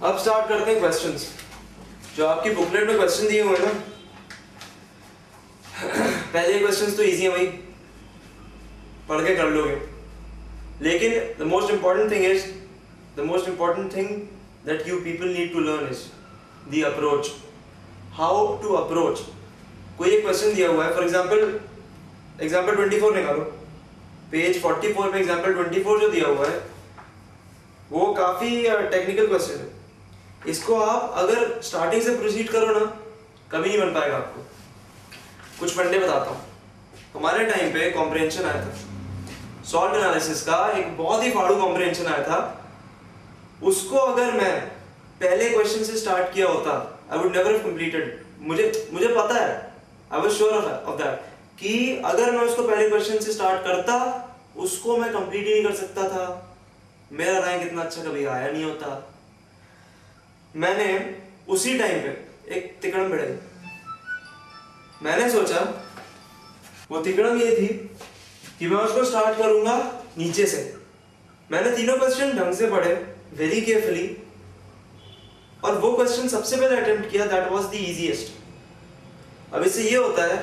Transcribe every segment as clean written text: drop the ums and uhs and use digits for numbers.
अब स्टार्ट करते हैं क्वेश्चंस। जो आपकी बुकलेट में क्वेश्चन दिए हुए हैं ना, पहले क्वेश्चंस तो इजी है भाई, पढ़ के कर लोगे। लेकिन the most important thing that you people need to learn is the approach, how to approach. कोई एक क्वेश्चन दिया हुआ है, फॉर एग्जाम्पल 24 निकालो, पेज 44 पे एग्जाम्पल 24 जो दिया हुआ है वो काफी टेक्निकल क्वेश्चन है। इसको आप अगर स्टार्टिंग से प्रोसीड करो ना, कभी नहीं बन पाएगा आपको। कुछ फंडे बताता हूँ। हमारे टाइम पे कॉम्प्रिहेंशन आया था, सॉल्ट एनालिसिस का एक बहुत ही फाड़ू कॉम्प्रिहेंशन आया था। उसको अगर मैं पहले क्वेश्चन से स्टार्ट किया होता, I would never have completed. मुझे पता है, I was sure of that कि अगर मैं उसको पहले क्वेश्चन से स्टार्ट करता, उसको मैं कंप्लीट ही नहीं कर सकता था। मेरा रैंक इतना अच्छा कभी आया नहीं होता। मैंने उसी टाइम पे एक तिकड़म बढ़ाई। मैंने सोचा वो तिकड़म ये थी कि मैं उसको स्टार्ट करूंगा नीचे से। मैंने तीनों क्वेश्चन ढंग से पढ़े, वेरी केयरफुली, और वो क्वेश्चन सबसे पहले अटेम्प्ट किया, दैट वाज द इजीएस्ट। अब इससे ये होता है,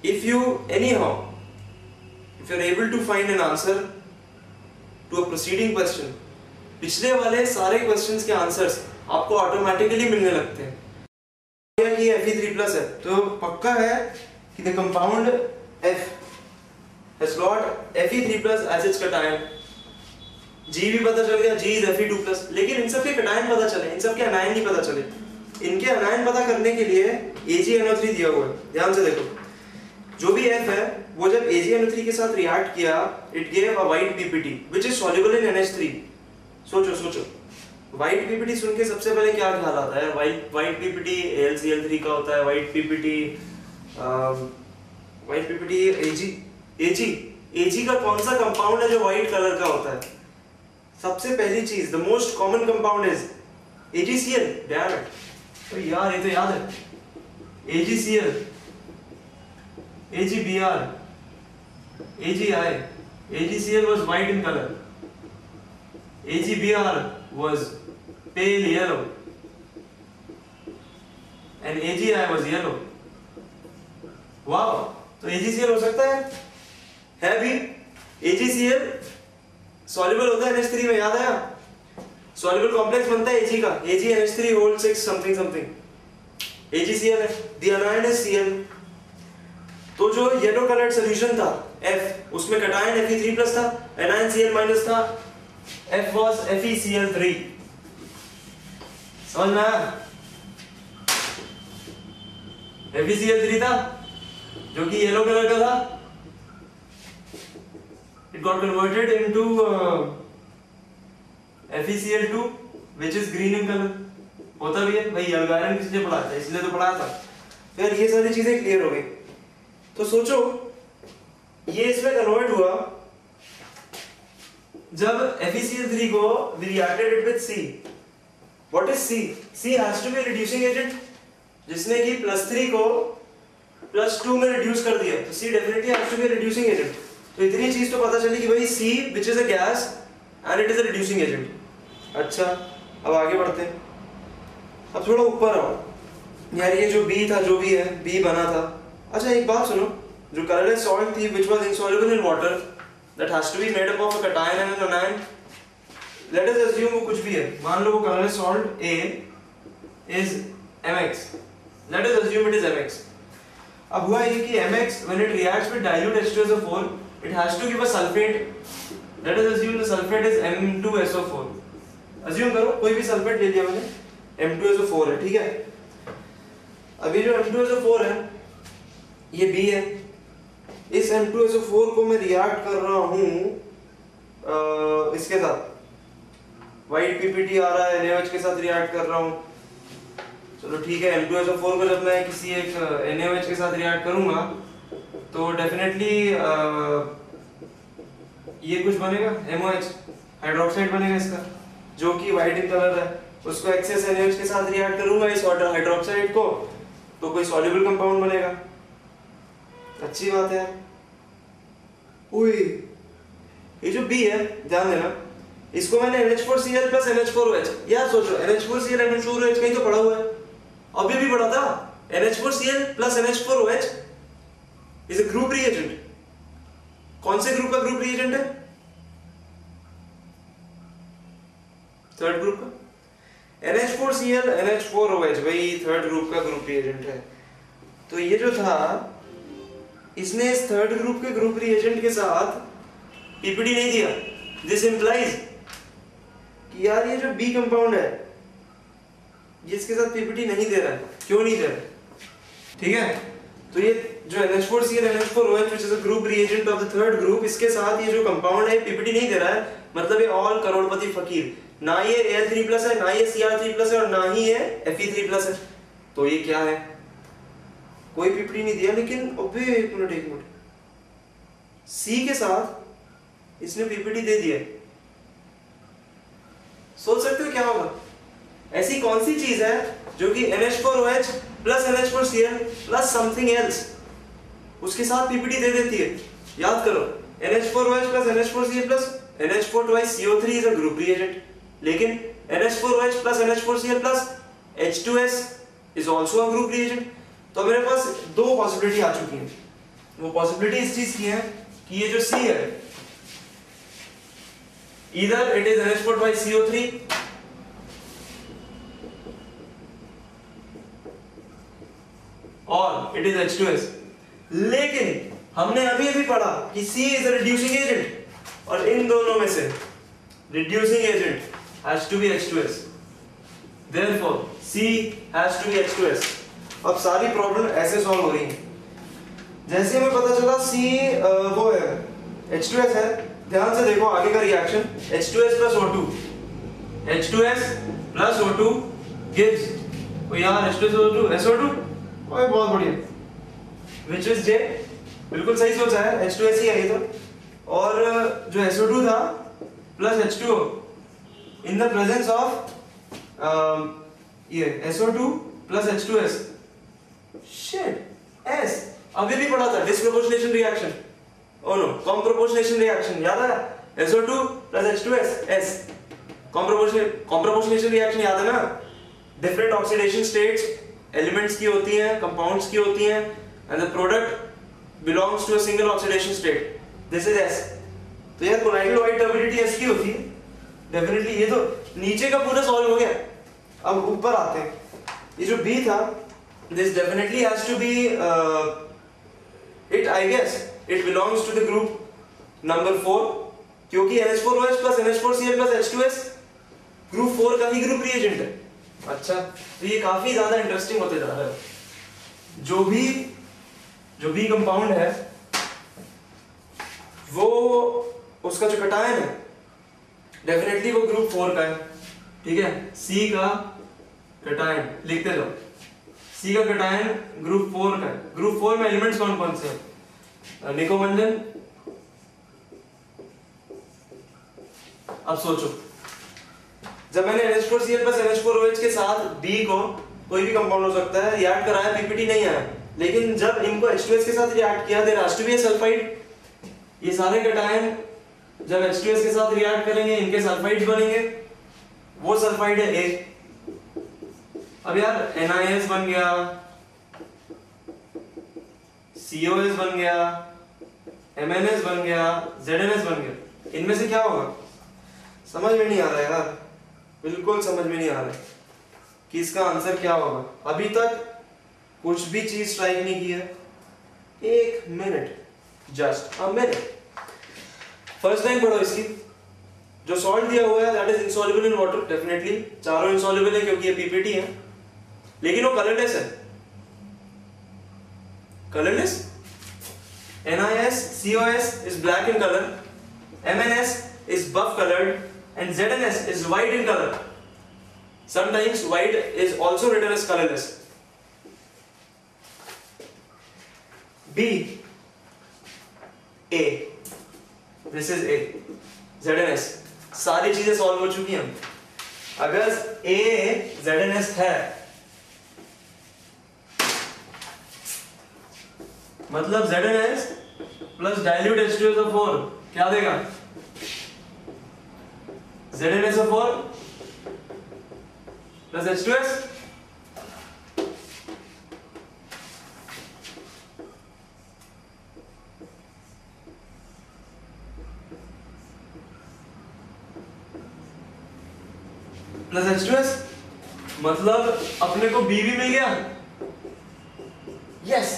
if you're able to find an answer to a preceding question, पिछले वाले सारे क्वेश्चंस के आंसर्स आपको ऑटोमेटिकली मिलने लगते हैं। कि Fe3+ है तो पक्का है कि the compound F has got Fe3+ as its cation। G भी पता चल गया, G is Fe2+। लेकिन इन सब के कटायन पता चले, इन सब के अनायन नहीं पता चले। इनके अनायन पता करने के लिए AgNO3 दिया हुआ है। ध्यान से देखो, जो भी F है वो जब AgNO3 के साथ रिएक्ट किया, it gave a white PPT which is soluble in NH3। सोचो व्हाइट PPT सुन के सबसे पहले क्या ख्याल आता है? व्हाइट PPT AlCl3 का होता है। व्हाइट PPT Ag का कौन सा कंपाउंड है जो व्हाइट कलर का होता है? सबसे पहली चीज, the most common compound is AgCl। Damn it, तो यार ये तो याद है, AgCl, AgBr, AgI। AgCl was white in color, AgBr was pale yellow, and AgI was yellow। वाह, तो AgCl हो सकता है भी। AgCl सॉल्युबल होता है NH3 में, याद आया? सॉल्युबल कॉम्प्लेक्स बनता है Ag का, AgNH3 something। AgCl है, the anion is Cl। तो जो येलो कलर्ड सॉल्यूशन था F, उसमें कटायन Fe3+ था, एनायन Cl- था। F was FeCl3। समझ में आया? FeCl3 था जो कि येलो कलर का था। It got converted into FeCl2 which is green in color। होता भी है भाई, एल्गायरन किसने पढ़ाया था? इसलिए तो पढ़ाया था। फिर ये सारी चीजें क्लियर हो गई। तो सोचो ये इसमें कन्वर्ट हुआ जब FeCl3 को we reacted it with C। What is C? C has to be a reducing agent, जिसने कि +3 को +2 में रिड्यूस कर दिया, तो C definitely has to be a reducing agent। तो इतनी चीज तो पता चली कि भाई C which is a gas and it is a reducing agent। अच्छा, अब आगे बढ़ते हैं। अब थोड़ा ऊपर आओ यार, ये जो B था, जो भी है B बना था। अच्छा एक बात सुनो, जो कलरलेस सॉल्ट थी which was insoluble in water that has to be made up of a cation and an anion। Let us assume वो कुछ भी है, मान लो वो colourless salt A is MX। Let us assume it is MX। अब हुआ ये कि MX when it reacts with dilute H2SO4 it has to give a sulfate। Let us assume the sulfate is M2SO4। assume करो कोई भी sulphate ले लिया मैंने, M2SO4 है, ठीक है। अब ये जो M2SO4 है ये B है। इस M2SO4 को मैं रिएक्ट कर रहा हूँ इसके साथ, व्हाइट PPT आ रहा है, NaOH के साथ रिएक्ट कर रहा हूँ। चलो ठीक है, M2SO4 को जब मैं किसी एक NaOH के साथ रिएक्ट करूंगा तो डेफिनेटली ये कुछ बनेगा, MOH हाइड्रोक्साइड बनेगा इसका, जो कि व्हाइट इन कलर है। उसको एक्सेस NaOH के साथ रिएक्ट करूंगा इस वाटर हाइड्रोक्साइड को, तो कोई सॉल्युबल कंपाउंड बनेगा। अच्छी बात है। ओए, ये जो B है ध्यान देना, इसको मैंने NH4Cl plus NH4OH, यार सोचो NH4Cl NH4OH कहीं तो पढ़ा हुआ है, अभी भी पढ़ा था। NH4Cl plus NH4OH is a group reagent। कौन से ग्रुप का ग्रुप रिएजेंट है? थर्ड ग्रुप का। NH4Cl NH4OH वही थर्ड ग्रुप का ग्रुप रिएजेंट है। तो ये जो था, इसने इस थर्ड ग्रुप के ग्रुप रिएजेंट के साथ पीपीटी नहीं दिया। दिस इंप्लाइज कि यार ये जो बी कंपाउंड है ये इसके साथ पीपीटी नहीं दे रहा है। क्यों नहीं दे रहा है? ठीक है, तो ये जो NH4Cl NH4OH which is a group reagent of the third group, इसके साथ ये जो कंपाउंड है पीपीटी नहीं दे रहा है, मतलब ये ऑल करोड़पति फकीर, ना ये Al3+ है, ना ये Cr3+ है और ना ही ये Fe3+ है। तो ये क्या है? कोई पीपीटी नहीं दिया, लेकिन अबे एक मिनट, C के साथ इसने पीपीटी दे दिया। सोच सकते हो क्या होगा? ऐसी कौन सी चीज है जो कि NH4OH plus NH4Cl plus something else उसके साथ पीपीटी दे देती है? याद करो, NH4OH plus NH4Cl plus NH4 twice CO3 is a group reagent, लेकिन NH4OH plus NH4Cl plus H2S is also a group reagent। तो मेरे पास दो पॉसिबिलिटी आ चुकी हैं। वो पॉसिबिलिटी इस चीज की है कि ये जो C है, either it is NH4 twice CO3 और it is H2S। लेकिन हमने अभी अभी पढ़ा कि C is a reducing agent और इन दोनों में से reducing agent has to be H2S, therefore C has to be H2S। अब सारी प्रॉब्लम ऐसे सॉल्व हो रही है। जैसे हमें पता चला C वो है H2S है, ध्यान से देखो आगे का reaction, H2S plus O2, H2S plus O2 gives, ओ यार H2S O2 SO2, ओए बहुत बढ़िया, which is J, बिल्कुल सही सोचा है, H2S ही है ये तो। और जो SO2 था plus H2O in the presence of ये SO2 plus H2S, shit, S, अभी भी पढ़ा था disproportionation reaction, oh no comproportionation reaction, याद है? SO2 plus H2S, S, कॉम्प्रोपोर्शनेशन reaction याद है ना? डिफरेंट ऑक्सीडेशन स्टेट्स एलिमेंट्स की होती हैं, कंपाउंड्स की होती हैं, and the product belongs to a single oxidation state, this is S। तो यार कोलाइडल वाइट टर्बिडिटी S की होती है डेफिनेटली। ये तो नीचे का पूरा सॉल्व हो गया। अब ऊपर आते हैं, ये जो B था, this definitely has to be it, I guess it belongs to the group number 4, क्योंकि NH4OH plus NH4Cl plus H2S group 4 का ही ग्रुप रिएजेंट है। अच्छा, तो ये काफी ज्यादा इंटरेस्टिंग होते जा रहा है। जो भी कंपाउंड है वो उसका जो कटायन है डेफिनेटली वो ग्रुप 4 का है। ठीक है, C का कटायन लिखते जाओ, C का कटायन ग्रुप 4 का है। ग्रुप 4 में एलिमेंट्स कौन कौन से हैं? निकोमंजन। अब सोचो, जब मैंने NH4Cl plus NH4OH के साथ B को, कोई भी कंपाउंड हो सकता है, रिएक्ट कराया, पीपीटी नहीं आया, लेकिन जब इनको H2S के साथ रिएक्ट किया, there has to be a sulphide. ये सारे कटायन जब H2S के साथ रिएक्ट करेंगे, इनके सल्फाइड्स बनेंगे, वो सल्फाइड है A। अब यार NiS बन गया, COS बन गया, MnS बन गया, ZnS बन गया, इनमें से क्या होगा? समझ में नहीं आ रहा है यार, बिल्कुल समझ में नहीं आ रहा है कि इसका आंसर क्या होगा। अभी तक कुछ भी चीज स्ट्राइक नहीं की है। एक minute, just a minute. First time पढ़ो इसकी। जो सॉल्ट दिया हुआ है that is insoluble in water, definitely चारों इनसॉल्युबल है क्योंकि ये पीपीटी है, लेकिन वो कलरलेस है। Colourless, NiS COS is black in color, MnS is buff colored, and ZnS is white in color. Sometimes white is also written as colorless. B, A, this is A, ZnS। सारी चीजें solve हो चुकी हैं। अगर A ZnS है, मतलब ZnS plus dilute H2SO4 क्या देगा? ZnSO4 plus H2S plus H2S, मतलब अपने को B भी मिल गया, यस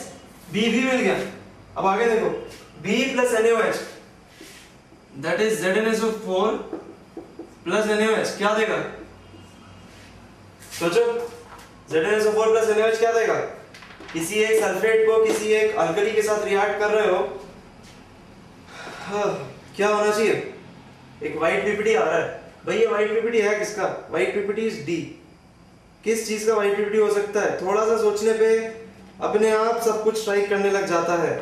B भी मिल गया। अब आगे देखो B plus NaOH that is ZnSO4 plus NaOH क्या देगा? सोचो ZnSO4 प्लस NaOH क्या देगा? किसी एक सल्फेट को किसी एक अल्कली के साथ रिएक्ट कर रहे हो, हाँ, क्या होना चाहिए? एक व्हाइट पीपीटी आ रहा है भाई, ये व्हाइट पीपीटी है किसका? White PPT is D. किस चीज का व्हाइट पीपीटी हो सकता है? थोड़ा सा सोचने पे अपने आप सब कुछ स्ट्राइक करने लग जाता है।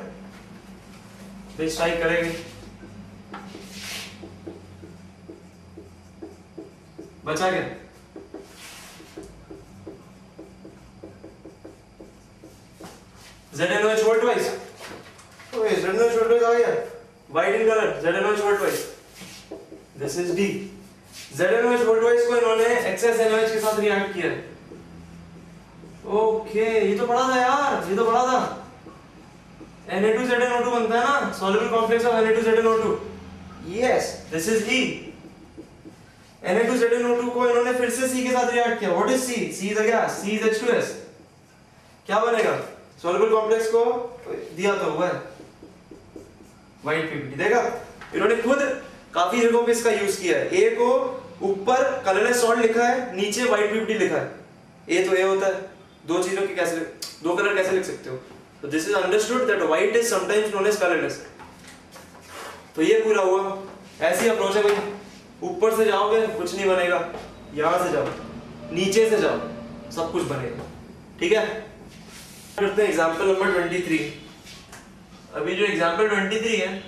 भाई स्ट्राइक करेंगे, बचा क्या? ZnOH वोल्ट वाइज, ओए ZnOH वोल्ट वाइज आ गया, white in colour, ZnOH volt wise, this is D. ZnOH volt wise को इन्होंने एक्सेस NaOH के साथ रिएक्ट किया। ओके, ये तो पढ़ा था यार, ये तो पढ़ा था। Na2ZnO2 बनता है ना, soluble complex of Na2ZnO2। Yes, this is E। Na2ZnO2 को इन्होंने फिर से C के साथ रिएक्ट किया। What is C? C is a gas, C is H2S। क्या बनेगा? सॉल्युबल कॉम्प्लेक्स को दिया तो हुआ है व्हाइट पीपीटी, देखा? इन्होंने खुद काफी जगहों पे इसका यूज किया है। A को ऊपर कलरलेस सॉल्ट लिखा है, नीचे व्हाइट पीपीटी लिखा है। A तो A होता है, दो चीजों के कैसे, दो कलर कैसे लिख सकते हो? तो this is understood that white is sometimes known as colourless. तो ये पूरा हुआ, ऐसी अप्रोच है भाई। ऊपर से जाओगे कुछ नहीं बनेगा, यहां से जाओ, नीचे से जाओ, सब कुछ बनेगा। ठीक है, करते हैं एग्जांपल नंबर 23। अभी जो एग्जांपल 23 है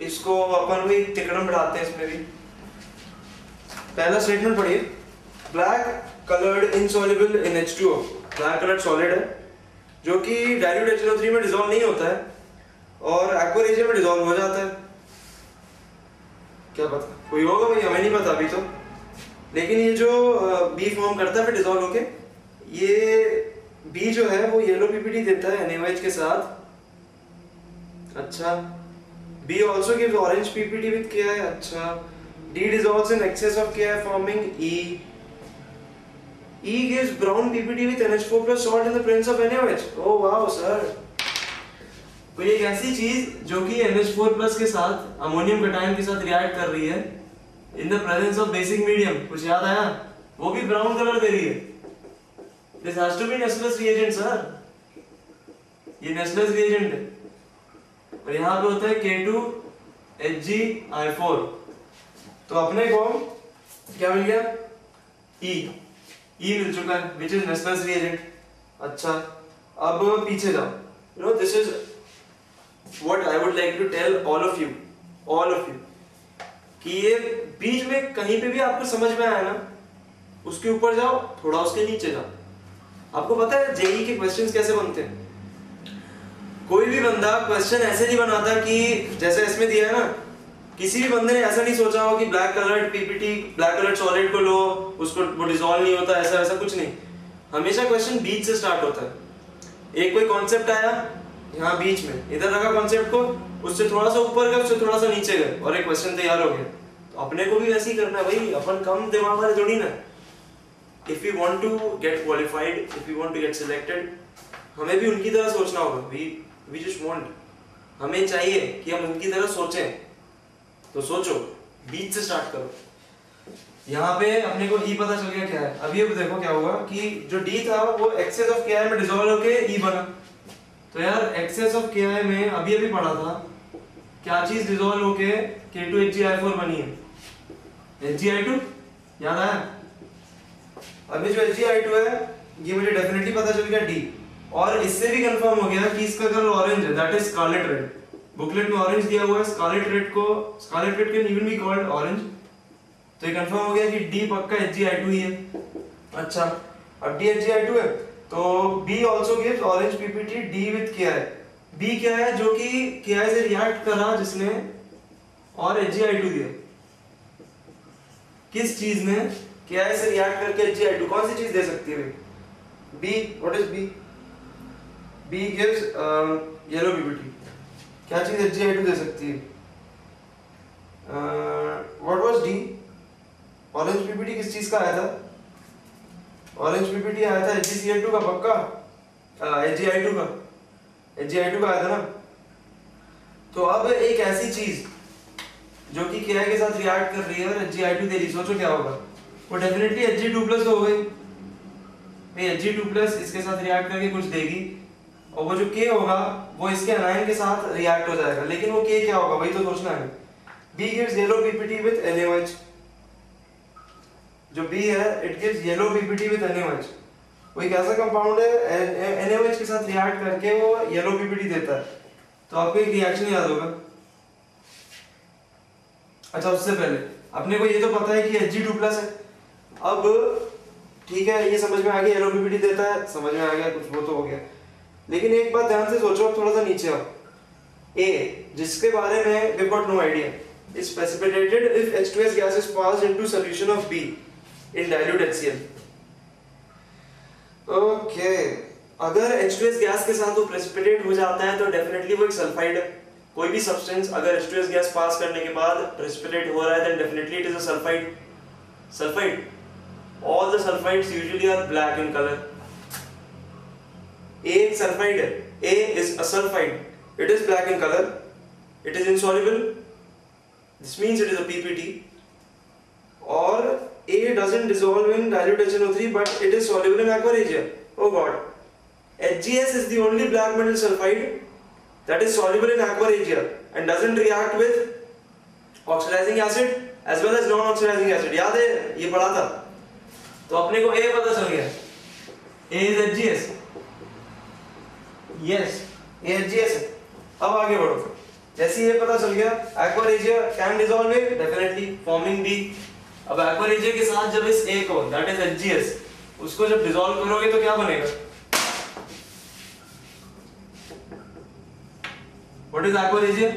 इसको अपन भी टिकड़म बढ़ाते हैं। इसमें भी पहला स्टेटमेंट पढ़िए, black coloured insoluble in H2O, black coloured solid है जो कि डाइल्यूट HNO3 में डिसॉल्व नहीं होता है और एक्वा रीजन में डिसॉल्व हो जाता है। क्या पता, कोई होगा भाई, हमें नहीं पता अभी तो। लेकिन ये जो B फॉर्म करता है फिर डिसॉल्व होके, ये B जो है वो येलो पीपीटी देता है NaOH के साथ। अच्छा, B also gives orange PPT with Ki। अच्छा, D dissolves in excess of Ki forming E। E gives brown PPT with NH4 plus salt in the presence of NaOH। Oh wow sir, कोई एक ऐसी चीज जो कि NH4 plus के साथ ammonium cation के साथ रिएक्ट कर रही है in the presence of basic medium, कुछ याद आया? वो भी ब्राउन कलर दे रही है। This has to be Nessler's reagent sir, ये Nessler's reagent है। और यहाँ पे होता है K2HgI4। तो अपने को क्या मिल गया? E मिल चुका है, which is Nessler's reagent। अच्छा, अब पीछे जाओ। You know, this is what I would like to tell all of you, कि ये बीच में कहीं पे भी आपको समझ में आया ना, उसके ऊपर जाओ, थोड़ा उसके नीचे जाओ। आपको पता है जेई के क्वेश्चंस कैसे बनते हैं? कोई भी बंदा क्वेश्चन ऐसे नहीं बनाता कि जैसे इसमें दिया है ना, किसी भी बंदे ने ऐसा नहीं सोचा हो कि black coloured PPT, black coloured solid को लो, उसको वो डिसॉल्व नहीं होता, ऐसा ऐसा कुछ नहीं। हमेशा क्वेश्चन बीच से स्टार्ट होता है। एक कोई कॉन्सेप्ट आया यहाँ बीच में, इधर रखा कॉन्सेप्ट को, उससे थोड़ा सा ऊपर गए, उससे थोड़ा सा नीचे गए और एक क्वेश्चन तैयार हो गया। तो अपने को भी वैसे ही करना है भाई, अपन कम दिमाग वाले थोड़ी ना। If you want to get qualified, if you want to get selected, हमें भी उनकी तरह सोचना होगा। वी जस्ट वांट, हमें चाहिए कि हम उनकी तरह सोचें। तो सोचो, बीच से स्टार्ट करो। यहाँ पे अपने को E पता चल गया क्या है। अभी अब देखो क्या हुआ कि जो D था वो एक्सेस ऑफ Ki में डिसॉल्व होके E बना। तो यार एक्सेस ऑफ Ki में अभी अभी पढ़ा था क्या चीज डिसॉल्व होके K2HgI4 बनी है? HgI2, याद आया? अभी जो HgI2 है ये मुझे डेफिनेटली पता चल गया D, और इससे भी कंफर्म हो गया कि इसका कलर ऑरेंज है, that is scarlet red. Booklet में ऑरेंज दिया हुआ है, scarlet red can even be called orange. तो ये कंफर्म हो गया कि D पक्का HgI2 ही है। अच्छा, अब D HgI2 है तो B also gives orange PPT D with Ki। B क्या है? जो कि Ki से रिएक्ट करा जिसने और HgI2 दिया। किस चीज ने KI से रिएक्ट करके HgI2 कौन सी चीज दे सकती है? B, what is B? B gives yellow PPT. क्या चीज HgI2 दे सकती है? What was D? Orange PPT किस चीज का आया था? ऑरेंज PPT आया था HgCl2 का पक्का, HgI2 का, HgI2 का आया था ना। तो अब एक ऐसी चीज जो कि KI के साथ रिएक्ट कर रही है और HgI2 दे रही, सोचो क्या होगा? वो डेफिनेटली Hg2+ हो गई भाई। Hg2+ इसके साथ रिएक्ट करके कुछ देगी और वो जो K होगा वो इसके एनायन के साथ रिएक्ट हो जाएगा, लेकिन वो K क्या होगा वही तो सोचना है। B gives yellow PPT with NaOH, जो B है it gives yellow PPT with NaOH। वो एक ऐसा कंपाउंड है NaOH के साथ रिएक्ट करके वो येलो PPT देता है। तो आपको एक रिएक्शन याद होगा। अच्छा, उससे पहले अपने को ये तो पता है कि Hg2+ है। अब ठीक है, ये समझ में आ गया, येलो PPT देता है, समझ में आ गया कुछ, वो तो हो गया। लेकिन एक बात ध्यान से सोचो, अब थोड़ा सा नीचे आओ। A, जिसके बारे में we got no idea, is precipitated if H2S gas is passed into solution of B in dilute HCl. Okay, अगर H2S गैस के साथ वो प्रेसिपिटेट हो जाता है तो डेफिनेटली वो एक सल्फाइड है। कोई भी सब्सटेंस अगर H2S गैस पास करने के बाद प्रेसिपिटेट हो रहा है then definitely it is a sulphide. Sulphide, all the sulfides usually are black in color. A एक सल्फाइड है, A is a sulfide, it is black in color, it is insoluble, this means it is a PPT, or A doesn't dissolve in dilute HNO3 but it is soluble in aqua regia. Oh god, HgS is the only black metal sulfide that is soluble in aqua regia and doesn't react with oxidizing acid as well as non-oxidizing acid. याद है ये पढ़ा था। तो अपने को A पता चल गया, A is HgS, yes A HgS है। अब आगे बढ़ो, जैसे ये पता चल गया aqua regia can dissolve it definitely forming B। अब aqua regia के साथ जब इस A को that is HgS उसको जब डिसॉल्व करोगे तो क्या बनेगा? What is aqua regia?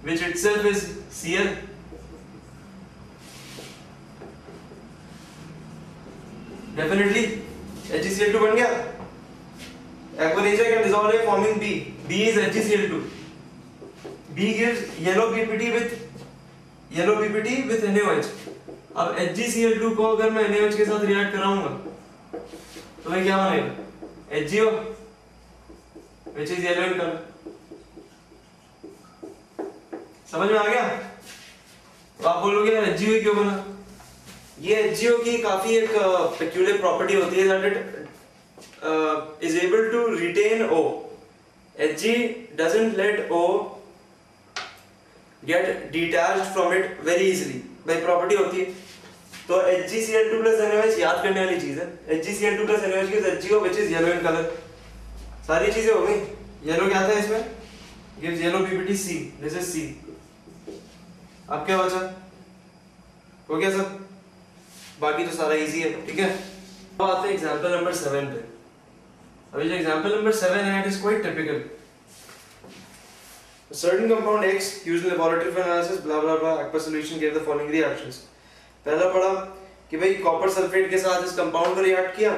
Which itself is Cl। Definitely HgCl2 बन गया। Aqua regia can dissolve it forming B. B is HgCl2. B gives yellow PPT with NaOH। अब HgCl2 को अगर मैं NaOH के साथ रिएक्ट कराऊंगा तो ये क्या बनेगा? HgO, which is yellow in color। समझ में आ गया? तो आप बोलोगे यार HgO क्यों बना? ये HgO की काफी एक peculiar property होती है that it is able to retain O। Hg doesn't let O get detached from it very easily, भाई प्रॉपर्टी होती है। तो HgCl2+ NaOH याद करने वाली चीज है। HgCl2+ NaOH gives HgO which is yellow in color। सारी चीजें हो गई। येलो क्या था इसमें? gives yellow PPT C, this is C। अब क्या बचा? हो गया सब, बाकी तो सारा इजी है, ठीक है। अब आते हैं एग्जांपल नंबर 7 पे। अभी जो एग्जांपल नंबर 7 है it is quite typical। A certain compound X used in laboratory for analysis blah blah blah aqueous solution gave the following reactions। पहला पढ़ा कि भाई कॉपर सल्फेट के साथ इस कंपाउंड को रिएक्ट किया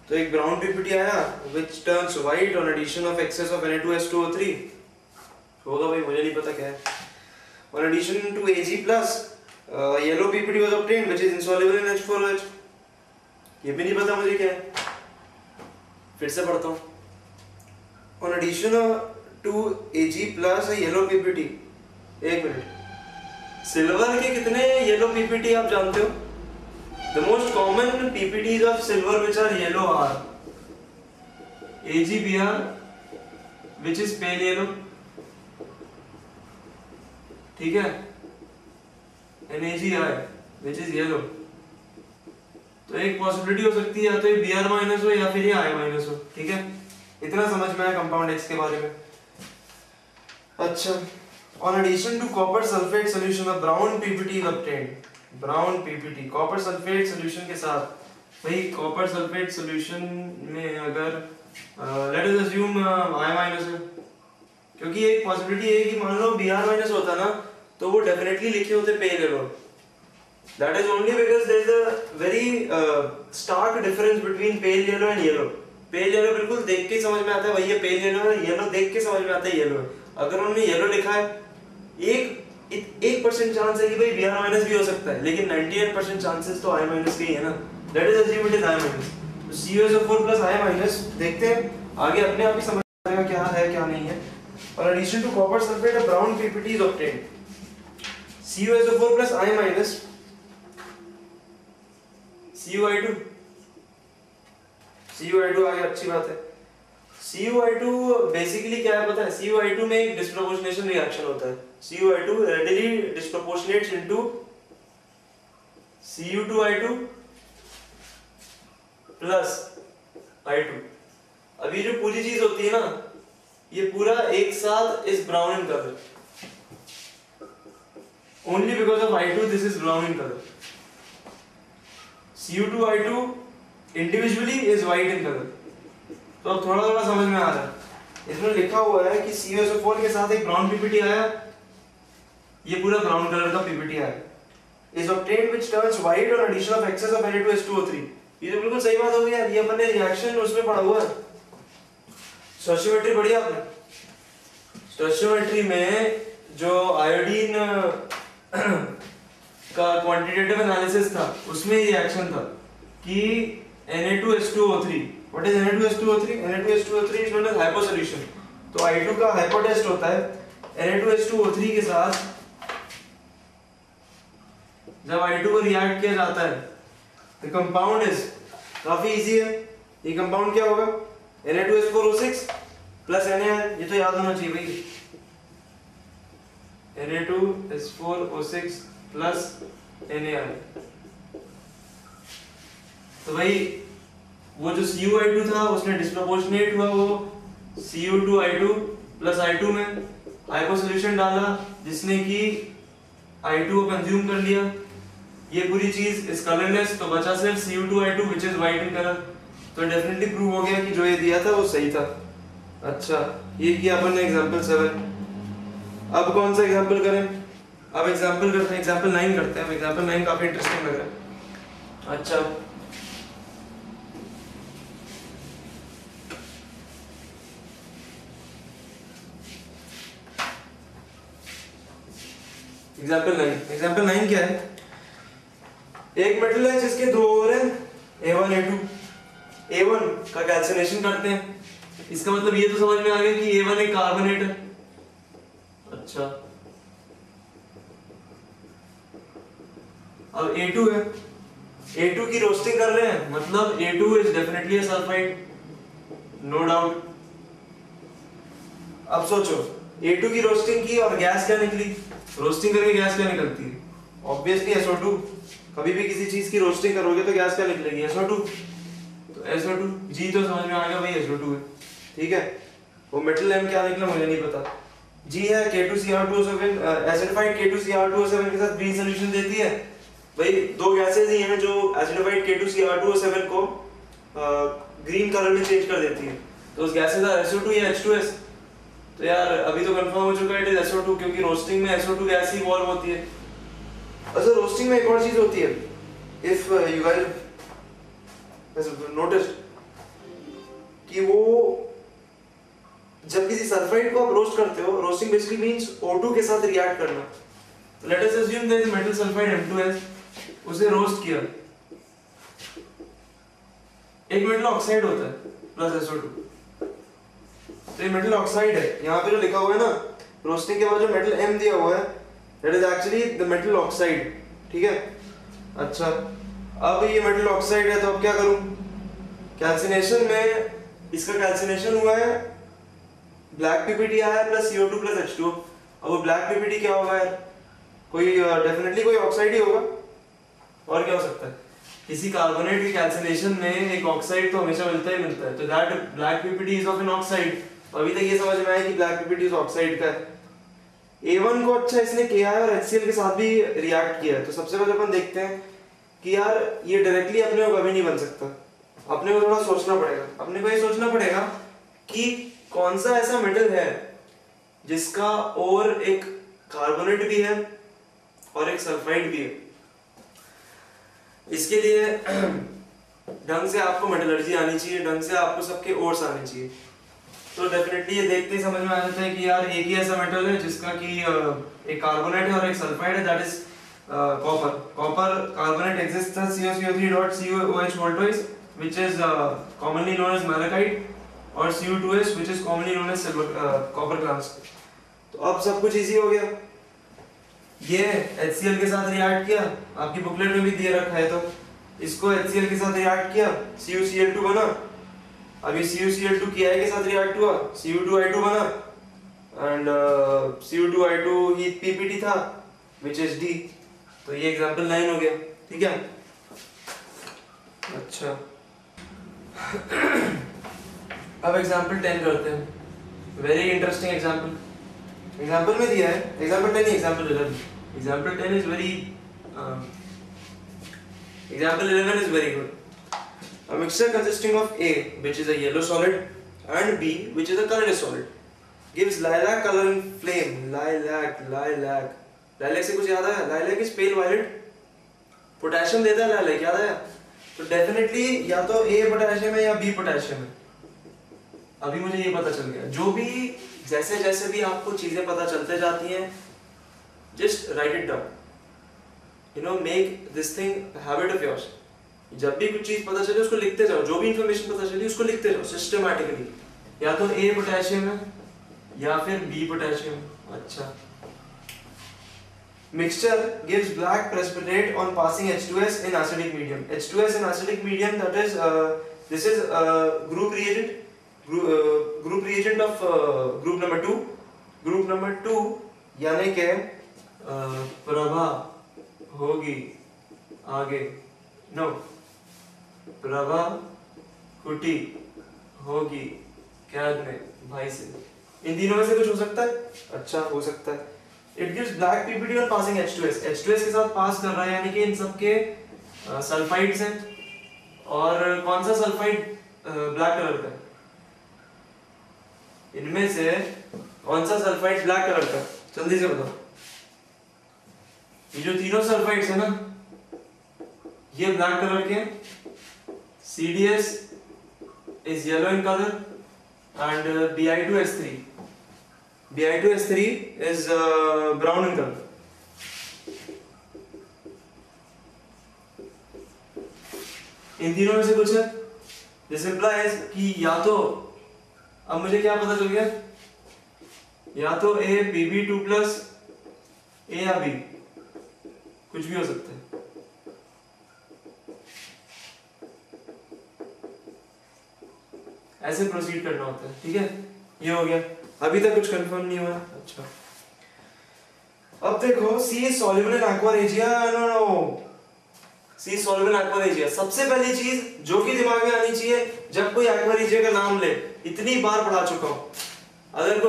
तो एक ब्राउन PPT आया which turns white on addition of excess of Na2S2O3 होगा भाई, मुझे नहीं पता क्या है। On addition to Ag+, yellow PPT was obtained which is insoluble in H4OH। ये भी नहीं पता मुझे क्या है, फिर से पढ़ता हूँ। On addition to Ag+ a yellow PPT। एक मिनट, सिल्वर के कितने येलो PPT आप जानते हो? The most common PPTs of silver which are yellow are AgBr which is pale yellow, ठीक है, NaGi which is yellow। तो एक पॉसिबिलिटी हो सकती है या तो ये Br- हो या फिर ये I- हो, ठीक है। इतना समझ में आया कंपाउंड X के बारे में। अच्छा, on addition to copper sulfate solution a brown PPT is obtained। brown PPT copper sulfate solution के साथ, भाई copper sulfate solution में अगर let us assume I- है, क्योंकि एक पॉसिबिलिटी है कि मान लो Br माइनस होता ना तो वो डेफिनेटली लिखे होते pale yellow. That is only because there is a very stark difference between pale yellow and yellow. Pale yellow बिल्कुल देख के समझ में आता है वही है pale yellow है, yellow देख के समझ में आता है yellow है. अगर उन्होंने yellow लिखा है, 1% चांस है कि भाई Br माइनस भी हो सकता है, लेकिन 98% चांसेस तो I माइनस के ही है ना. That is assume it is I minus. तो CuSO4 plus I माइनस देखते हैं आगे अपने आप ही समझ में आएगा क्या है क्या नहीं है. On addition to copper sulfate, a brown PPT is obtained. CuSO4 plus I minus CuI2 आ गया, अच्छी बात है. CuI2 बेसिकली क्या है पता है? CuI2 में एक डिस्प्रोपोर्शनेशन रिएक्शन होता है. CuI2 readily disproportionates into Cu2I2 plus I2. अब ये जो पूरी चीज होती है ना, ये पूरा एक साथ इस brown in colour. Only because of I2 this is brown in color. Cu2I2 individually is white in color. तो अब थोड़ा थोड़ा समझ में आ रहा है. इसमें लिखा हुआ है कि CuSO4 के साथ एक ब्राउन पीपीटी आया, ये पूरा ब्राउन कलर का पीपीटी आया. Is obtained which turns white on addition of excess of Na2H2O3. ये तो बिल्कुल सही बात हो गई यार, ये अपन ने रिएक्शन उसमें पढ़ा हुआ है. स्टोइचियोमेट्री पढ़ी आपने? स्टोइचियोमेट्री में जो आयोडीन का क्वांटिटेटिव एनालिसिस था उसमें ये रिएक्शन था कि Na2H2O3. What is Na2H2O3? Na2H2O3 is known as hypo solution. तो I2 का हाइपो टेस्ट होता है. Na2H2O3 के साथ जब I2 को रिएक्ट किया जाता है तो कंपाउंड इज काफी इजी है. ये कंपाउंड क्या होगा? Na2H4O6 plus Na. ये तो याद होना चाहिए भाई. Na2H4O6 plus Na. तो भाई वो जो Cu2 था उसने डिस्प्रोपोर्शनेट हुआ वो Cu2I2 प्लस I2 में हाइपो सॉल्यूशन डाला जिसने कि I2 को कंज्यूम कर लिया. ये पूरी चीज इस कलरलेस, तो बचा सिर्फ Cu2I2 which is white in color. तो डेफिनेटली प्रूव हो गया कि जो ये दिया था वो सही था. अच्छा, ये किया अपन ने एग्जांपल 7. अब कौन सा एग्जांपल करें? अब एग्जांपल करते हैं, एग्जांपल 9 करते हैं. एग्जांपल 9 काफी इंटरेस्टिंग लग रहा है. अच्छा, एग्जांपल 9 क्या है? एक मेटल है जिसके दो ओर है A1 A2. A1 का कैल्सिनेशन करते हैं. इसका मतलब ये तो समझ में आ गया कि A1 एक कार्बोनेट है. अच्छा, अब A2 है. A2 की रोस्टिंग कर रहे हैं, मतलब A2 is definitely a sulphide, no doubt. अब सोचो, A2 की रोस्टिंग की और गैस क्या निकली? रोस्टिंग करके गैस क्या निकलती है? Obviously SO2. कभी भी किसी चीज की रोस्टिंग करोगे तो गैस क्या निकलेगी? SO2. तो SO2 G तो समझ में आ गया भाई, SO2 है. ठीक है. वो मेटल M क्या निकला मुझे नहीं पता. G है K2Cr2O7, एसिडिफाइड K2Cr2O7 के साथ ग्रीन सॉल्यूशन देती है. भाई दो गैसेस ही हैं जो एसिडिफाइड K2Cr2O7 को ग्रीन कलर में चेंज कर देती है. तो उस गैसेस का SO2 या H2S. तो यार अभी तो कंफर्म हो चुका है इट इज SO2, क्योंकि रोस्टिंग में SO2 गैस ही इवॉल्व होती है. अच्छा, रोस्टिंग में एक और चीज होती है. इफ यू गाइस नोटिस्ड कि वो जब किसी सल्फाइड को आप रोस्ट करते हो, रोस्टिंग बेसिकली मींस O2 के साथ रिएक्ट करना. तो let us assume there is metal sulphide M2S. उसे रोस्ट किया, एक मेटल ऑक्साइड होता है प्लस SO2. तो ये मेटल ऑक्साइड है. यहाँ पे जो लिखा हुआ है ना, रोस्टिंग के बाद जो मेटल M दिया हुआ है, that is actually the metal oxide. ठीक है. अच्छा, अब ये मेटल ऑक्साइड है तो अब क्या करूं? कैल्सिनेशन में इसका कैल्सिनेशन हुआ है, ब्लैक पीपीटी आया प्लस CO2 प्लस H2. अब वो ब्लैक पीपीटी क्या होगा यार? कोई डेफिनेटली कोई ऑक्साइड ही होगा. और क्या हो सकता है? किसी कार्बोनेट के कैल्सिनेशन में एक ऑक्साइड तो हमेशा मिलता ही मिलता है. तो that black PPT is of an oxide. अभी तक ये समझ में आया कि ब्लैक पीपीटी इज ऑक्साइड का है. A1 को अच्छा इसने KI और HCl के साथ भी रिएक्ट किया है. तो सबसे पहले अपन देखते हैं कि यार ये डायरेक्टली अपने को कभी नहीं बन सकता. अपने को थोड़ा सोचना पड़ेगा. अपने को ये सोचना पड़ेगा कि कौन सा ऐसा मेटल है जिसका और एक कार्बोनेट भी है और एक सल्फाइड भी है। इसके लिए ढंग से आपको मेटलर्जी आनी चाहिए, ढंग से आपको सबके ओर्स आने चाहिए। तो डेफिनेटली ये देखते ही समझ में आ जाता है कि यार एक ही ऐसा मेटल है जिसका कि एक कार्बोनेट है और एक सल्फाइड है, that is copper. Copper carbonate exists as CuCO3.CuOH voltoise which is commonly known as malachite और Cu2S which is commonly known as silver copper clans। तो अब सब कुछ इजी हो गया। ये HCl के साथ रिएक्ट किया, आपकी बुकलेट में भी दिए रखा है, तो इसको HCl के साथ रिएक्ट किया, CuCl2 बना। अभी CuCl2 Ki के साथ रिएक्ट हुआ, Cu2I2 बना एंड Cu2I2 ही PPT था which is D। तो ये एग्जांपल 9 हो गया, ठीक है। अच्छा अब एग्जांपल 10 करते हैं, वेरी इंटरेस्टिंग एग्जांपल। एग्जांपल में दिया है example 10 example 11। Example 10 is very example 11 is very good. A mixture consisting of A, which is a yellow solid, and B, which is a colorless solid, gives lilac coloring flame. Lilac से कुछ याद आया? Lilac is pale violet. Potassium देता है lilac, याद आया? तो definitely या तो A पोटेशियम है या B पोटेशियम है। अभी मुझे ये पता चल गया। जो भी जैसे जैसे भी आपको चीजें पता चलते जाती हैं, just write it down. You know, make this thing a habit of yours. जब भी कुछ चीज पता चले उसको लिखते जाओ, जो भी इंफॉर्मेशन पता चली उसको लिखते जाओ सिस्टमैटिकली। या तो A पोटेशियम है या फिर B पोटेशियम। अच्छा, mixture gives black precipitate on passing H2S in acidic medium. H2S in acidic medium, that is this is group reagent of group number 2। group number 2 यानी कि प्रभा होगी आगे, नो प्रभा कुटी होगी कैद में भाई से। इन तीनों में से कुछ हो सकता है? अच्छा, हो सकता है। It gives black PPT और passing H2S। H2S के साथ पास कर रहा है यानी कि इन सबके सल्फाइड्स हैं। और कौन सा सल्फाइड ब्लैक कलर का है? इनमें से कौन सा सल्फाइड ब्लैक कलर का? जल्दी से बताओ। ये जो तीनों सल्फाइड्स है ना, ये ब्लैक कलर के। CDS is yellow in color and Bi2S3 is brown in color। इन तीनों में से कुछ है। This implies कि या तो, अब मुझे क्या पता चल गया, या तो A Pb2+ A या B, कुछ भी हो सकता है। ऐसे प्रोसीड करना होता है, ठीक है। ये हो गया, अभी तक कुछ कंफर्म नहीं हुआ। अच्छा, अब देखो C is soluble in aqua regia। No C is soluble in aqua regia। सबसे पहली चीज जो कि दिमाग में आनी चाहिए जब कोई aqua regia का नाम ले, इतनी बार पढ़ा चुका हूं, अगर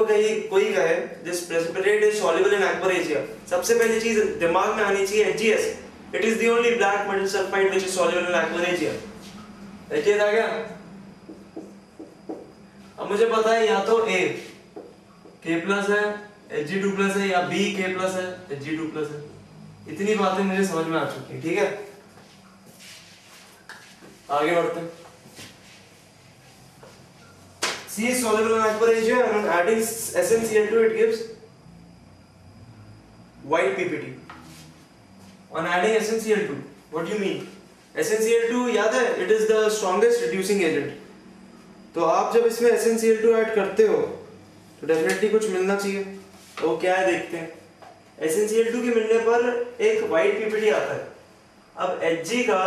कोई कहे this precipitate is soluble in aqua regia, सबसे पहली चीज दिमाग में आनी चाहिए HGS। It is the only black metal sulfide which is soluble in aqua regia। HGS आ गया। अब मुझे पता है या तो A K+ है Hg2+ है या B K+ है Hg2+ है। इतनी बातें मुझे समझ में आ चुकी है, ठीक है। आगे बढ़ते हैं। C is soluble in aqua regia and on adding SnCl2 it gives white PPT। On adding SnCl2, what do you mean? SnCl2 याद है, it is the strongest reducing agent। तो आप जब इसमें SnCl2 ऐड करते हो तो डेफिनेटली कुछ मिलना चाहिए। तो क्या है देखते हैं। SnCl2 के मिलने पर एक व्हाइट पीपीटी आता है। अब Hg का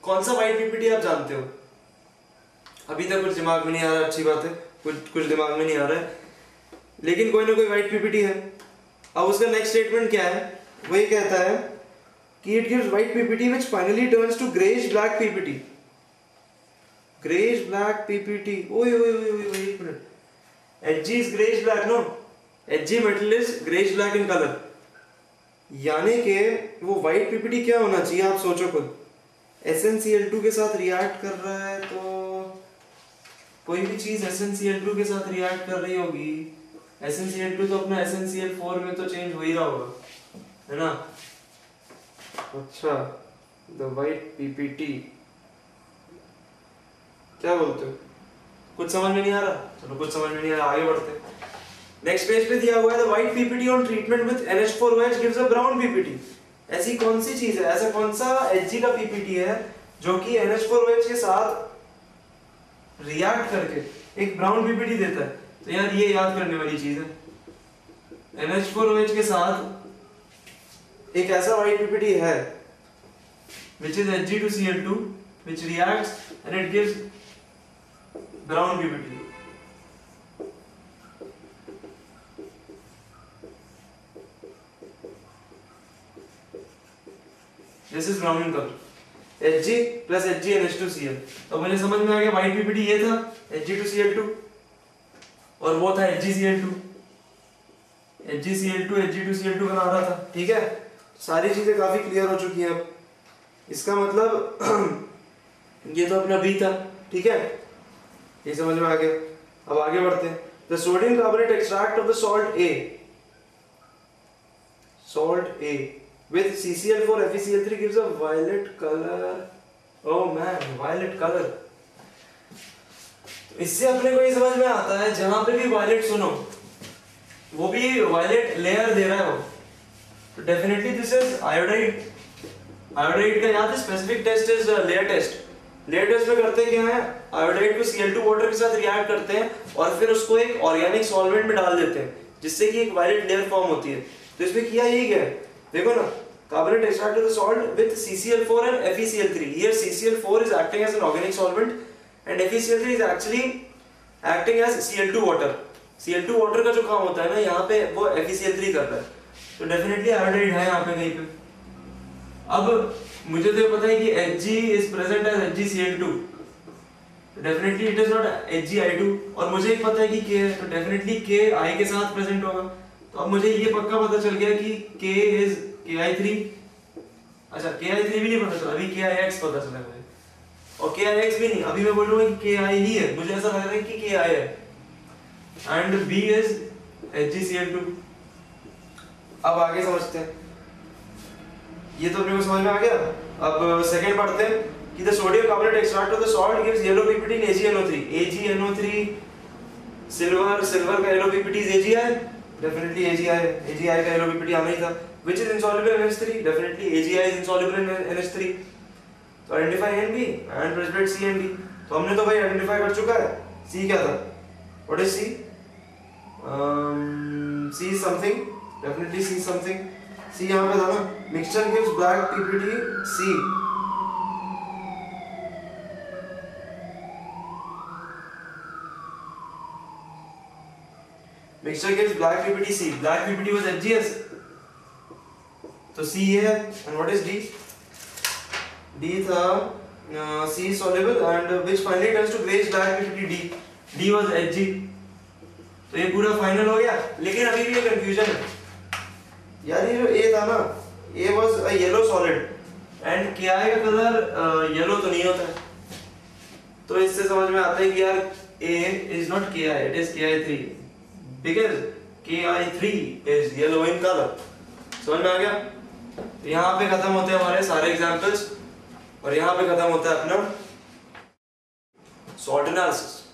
कौन सा व्हाइट पीपीटी आप जानते हो? अभी तक कुछ दिमाग में नहीं आ रहा, अच्छी बात है, कुछ दिमाग में नहीं आ रहा है, लेकिन कोई ना कोई व्हाइट पीपीटी है। अब उसका नेक्स्ट स्टेटमेंट क्या है? वही कहता है कि it gives white PPT which finally turns to greyish black PPT. Greyish black PPT, ओए एक मिनट, Hg is grayish black, no? Hg metal is grayish black in color। यानी कि वो व्हाइट पीपीटी क्या होना चाहिए, आप सोचो खुद। SnCl2 के साथ रिएक्ट कर रहा है, तो कोई भी चीज SnCl2 के साथ रिएक्ट कर रही होगी SnCl2 तो अपना SnCl4 में तो चेंज हो ही रहा होगा, है ना। अच्छा, द वाइट पीपीटी क्या बोलते हो, कुछ समझ में नहीं आ रहा, चलो कुछ समझ में नहीं आ रहा, आगे बढ़ते हैं। नेक्स्ट पेज पे दिया हुआ है the white PPT on treatment with NH4OH gives a brown PPT. ऐसी कौन सी चीज है, ऐसा कौन सा Hg का पीपीटी है जो कि NH4OH के साथ रिएक्ट करके एक ब्राउन पीपीटी देता है। तो यार ये याद करने वाली चीज है, NH4OH के साथ एक ऐसा वाइट पीपीटी है which is Hg2Cl2 which reacts and it gives brown PPT. This is brown in color. Hg plus HgNH2Cl. तो मुझे समझ में आ गया white PPT ये था Hg2Cl2 और वो था HgCl2. HgCl2 Hg2Cl2 बना रहा था, ठीक है। सारी चीजें काफी क्लियर हो चुकी हैं अब। इसका मतलब ये तो अपना B था, ठीक है, ये समझ में आ गया। अब आगे बढ़ते हैं। The sodium carbonate extract of the salt A with CCl4 FeCl3 gives a violet color. Oh man, violet color. इससे अपने को ये समझ में आता है जहां पे भी वायलेट सुनो वो भी वायलेट लेयर दे रहा है वो, तो definitely this is iodide. Iodide का याद है, specific test is layer test. Layer test में करते क्या है, आयोडाइड को Cl2 वाटर के साथ रिएक्ट करते हैं और फिर उसको एक ऑर्गेनिक सॉल्वेंट में डाल देते हैं जिससे कि एक वायलेट लेयर फॉर्म होती है। तो इसमें किया यही क्या है, देखो ना, carbonate extract of the salt with CCl4 and FeCl3. Here CCl4 is acting as an organic solvent and FeCl3 is actually acting as Cl2 water. Cl2 water का जो काम होता है ना यहाँ पे वो FeCl3 कर रहा है, तो डेफिनेटली आयोडाइड है यहाँ पे कहीं पे। अब मुझे तो पता है कि Hg is present as HgCl2, definitely it is not HgI2, और मुझे एक पता है कि K है, तो डेफिनेटली K I के साथ प्रेजेंट होगा। तो अब मुझे ये पक्का पता चल गया कि K is KI3। अच्छा, KI3 भी नहीं पता चला, अभी KIX पता चला मुझे, और KIX भी नहीं, अभी मैं बोलूंगा कि KI ही है, मुझे ऐसा लग रहा है कि KI है, एंड B is HgCl2। अब आगे समझते हैं, ये तो अपने को समझ में आ गया। अब सेकंड पढ़ते हैं कि the sodium carbonate extract of the salt gives yellow PPT in AgNO3. AgNO3 silver का yellow PPT is AgI, definitely AgI है, AgI का येलो पीपीटी आना ही था। which is insoluble in NH3, definitely AgI is insoluble in NH3. तो identify NB and precipitate CND। तो हमने तो भाई आइडेंटिफाई कर चुका है। C क्या था, what is C? C is something, definitely C is something। C यहाँ पे था ना, mixture gives black PPT C। mixture gives black PPT C, black PPT was HGS, तो C है, and what is D? D था C soluble and which finally turns to grayish black PPT D, D was Hg। तो ये पूरा final हो गया, लेकिन अभी भी ये कंफ्यूजन है यार। ये जो A था ना, A was a yellow solid and Ki का कलर येलो तो नहीं होता है, तो इससे समझ में आता है कि यार A is not Ki, it is Ki3 because Ki3 is yellow in color। समझ में आ गया। तो यहाँ पे खत्म होते हैं हमारे सारे एग्जाम्पल्स और यहाँ पे खत्म होता है अपना सॉल्ट एनालिसिस।